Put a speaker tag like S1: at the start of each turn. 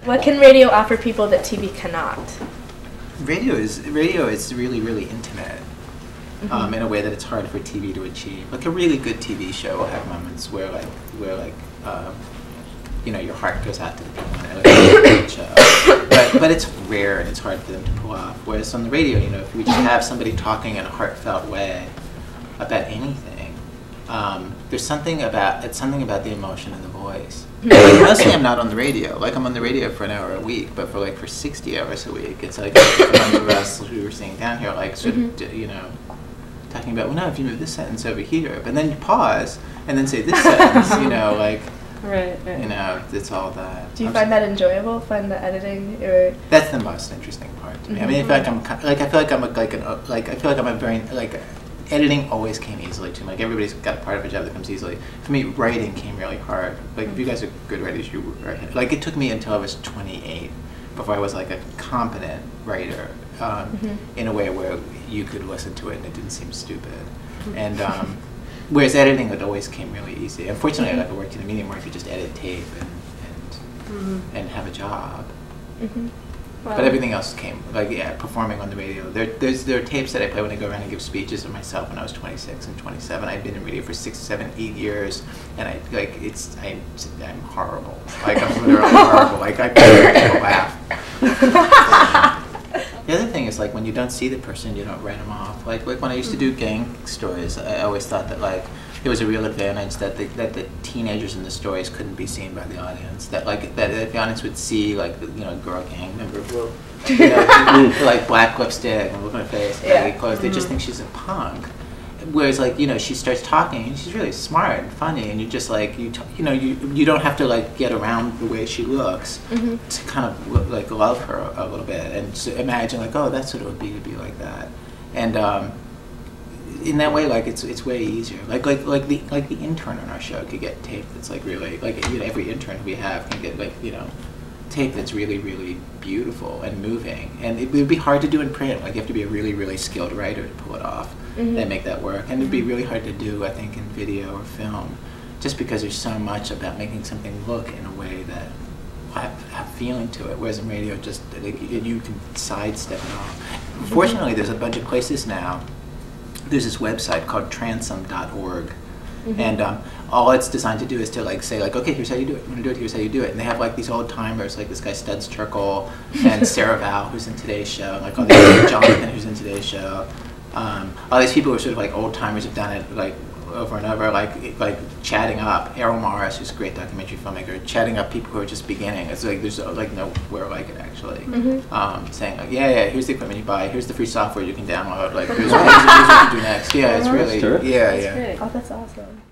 S1: What can radio offer people that TV cannot?
S2: Radio is really, really intimate. In a way that it's hard for TV to achieve. Like a really good TV show will have moments where you know, your heart goes out to the people on the show. But it's rare and it's hard for them to pull off. Whereas on the radio, you know, if we just have somebody talking in a heartfelt way about anything, there's something about the emotion in the voice. Like, mostly I'm not on the radio. Like I'm on the radio for an hour a week, but for 60 hours a week, it's like one of us who we're seeing down here, like sort of, you know, talking about, well, no, if you move this sentence over here, but then you pause and then say this sentence, you know, like,
S1: right.
S2: you know, it's all that.
S1: Do you find that enjoyable? Find the editing, or
S2: that's the most interesting part to me. I mean, I feel like I'm a very editing always came easily to me. Like everybody's got a part of a job that comes easily. For me, writing came really hard. Like if you guys are good writers, like it took me until I was 28 before I was like a competent writer in a way where you could listen to it and it didn't seem stupid. And whereas editing, it always came really easy. Unfortunately, I worked in a medium where I could just edit tape and have a job.
S1: Wow.
S2: But everything else came, like, yeah, performing on the radio. There are tapes that I play when I go around and give speeches of myself when I was 26 and 27. I've been in radio for 6, 7, 8 years, and I'm horrible. Like, I'm literally horrible. Like, I can't laugh. The other thing is, like, when you don't see the person, you don't write them off. Like when I used to do gang stories, I always thought that, like, it was a real advantage that the teenagers in the stories couldn't be seen by the audience. That the audience would see, like, you know, girl gang member, you know, like black lipstick and look on her face, baggy clothes. They just think she's a punk. Whereas, like, you know, she starts talking and she's really smart and funny, and you just like you don't have to like get around the way she looks to kind of like love her a little bit and just imagine like, oh, that's what it would be to be like that. And in that way, like it's way easier. Like the intern on our show could get tape that's like really, like, you know, every intern we have can get, like, you know, tape that's really, really beautiful and moving. And it would be hard to do in print. Like you have to be a really, really skilled writer to pull it off and make that work. And it'd be really hard to do, I think, in video or film, just because there's so much about making something look in a way that have feeling to it, whereas in radio, just like, you can sidestep it all. Fortunately, there's a bunch of places now. There's this website called transom.org, and all it's designed to do is to like say like, okay, here's how you do it. You want to do it? Here's how you do it. And they have like these old timers, like this guy Studs Terkel and Sarah Val, who's in Today's Show, like all these Jonathan, who's in Today's Show. All these people who are sort of like old timers have done it like over and over, like chatting up Errol Morris, who's a great documentary filmmaker, chatting up people who are just beginning. It's like there's like nowhere like it actually. Saying like, yeah, here's the equipment you buy, here's the free software you can download, like here's what you do next. Yeah, it's really,
S1: Oh, that's awesome.